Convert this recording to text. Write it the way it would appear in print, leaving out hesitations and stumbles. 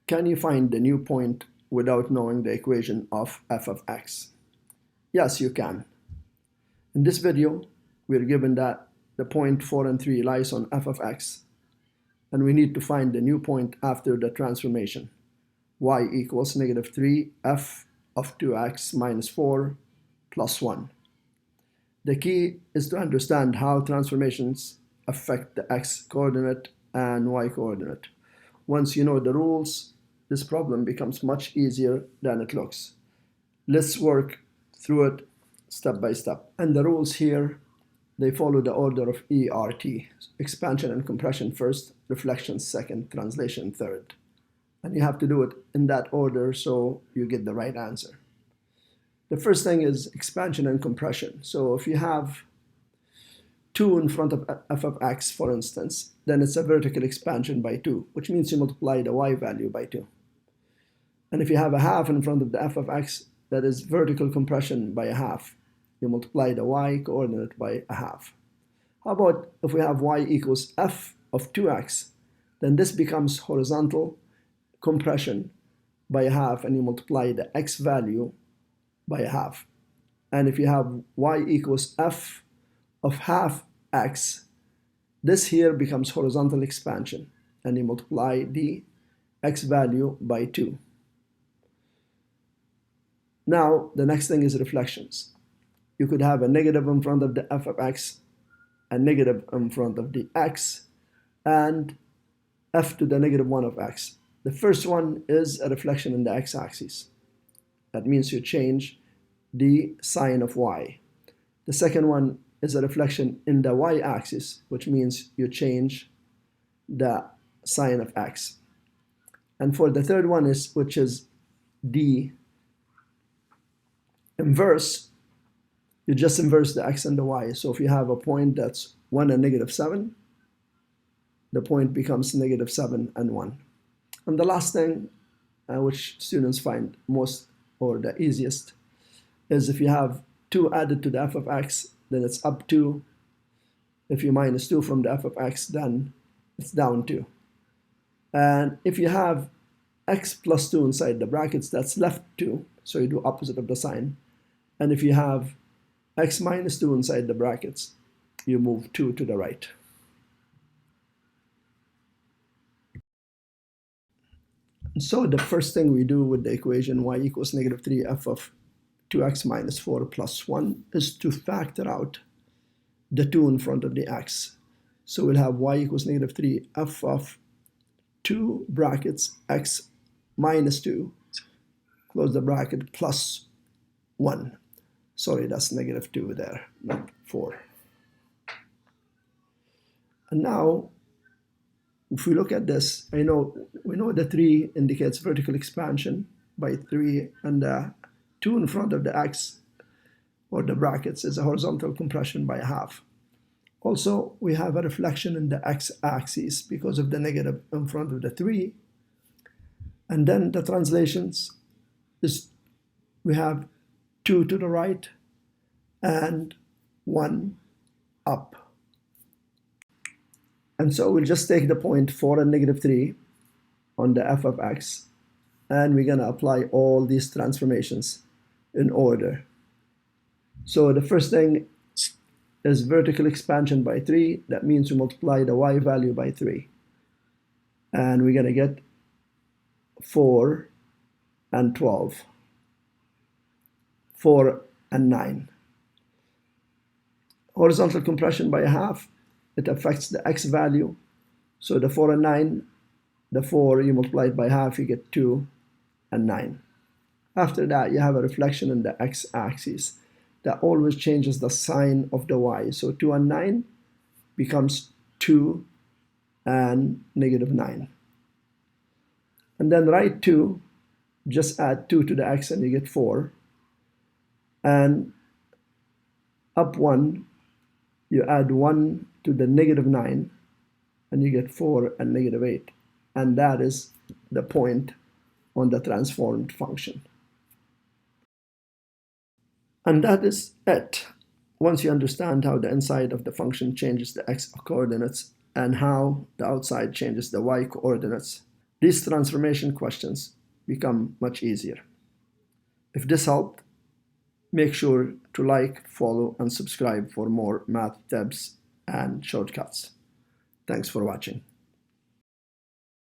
Can you find the new point without knowing the equation of f of x? Yes, you can. In this video, we're given that the point 4 and 3 lies on f of x, and we need to find the new point after the transformation. Y equals negative 3 f of 2x minus 4 plus 1. The key is to understand how transformations affect the x coordinate and y coordinate. Once you know the rules, this problem becomes much easier than it looks. Let's work through it step by step. And the rules here, they follow the order of ERT. Expansion and compression first, reflection second, translation third. And you have to do it in that order so you get the right answer. The first thing is expansion and compression. So if you have 2 in front of f of x, for instance, then it's a vertical expansion by 2, which means you multiply the y value by 2. And if you have a half in front of the f of x, that is vertical compression by a half. You multiply the y coordinate by a half. How about if we have y equals f of 2x, then this becomes horizontal compression by a half, and you multiply the x value by a half. And if you have y equals f of half x, this here becomes horizontal expansion, and you multiply the x value by 2. Now, the next thing is reflections. You could have a negative in front of the f of x, a negative in front of the x, and f to the negative 1 of x. The first one is a reflection in the x-axis. That means you change the sign of y. The second one is a reflection in the y-axis, which means you change the sign of x. And for the third one which is the inverse, you just inverse the x and the y. So if you have a point that's 1 and negative 7, the point becomes negative 7 and 1. And the last thing, which students find most or the easiest, is if you have 2 added to the f of x, then it's up 2. If you minus 2 from the f of x, then it's down 2. And if you have x plus 2 inside the brackets, that's left 2. So you do opposite of the sign. And if you have x minus 2 inside the brackets, you move 2 to the right. So the first thing we do with the equation y equals negative 3 f of 2x minus 4 plus 1 is to factor out the 2 in front of the x. So we'll have y equals negative 3 f of 2 brackets x minus 2, close the bracket, plus 1. Sorry, that's negative 2 there, not 4. And now, if we look at this, we know the 3 indicates vertical expansion by 3, and the 2 in front of the x, or the brackets, is a horizontal compression by a half. Also, we have a reflection in the x-axis because of the negative in front of the 3. And then the translations is we have 2 to the right and 1 up. And so we'll just take the point 4 and negative 3 on the f of x, and we're going to apply all these transformations in order. So the first thing is vertical expansion by 3. That means we multiply the y value by 3. And we're going to get 4 and 12. 4 and 9. Horizontal compression by a half. It affects the x value. So the 4 and 9, the 4 you multiply it by half, you get 2 and 9. After that, you have a reflection in the x-axis that always changes the sign of the y. So 2 and 9 becomes 2 and negative 9. And then right 2, just add 2 to the x and you get 4. And up 1, you add 1 to the negative 9, and you get 4 and negative 8. And that is the point on the transformed function. And that is it. Once you understand how the inside of the function changes the x coordinates and how the outside changes the y coordinates, these transformation questions become much easier. If this helped, make sure to like, follow, and subscribe for more math tips and shortcuts. Thanks for watching.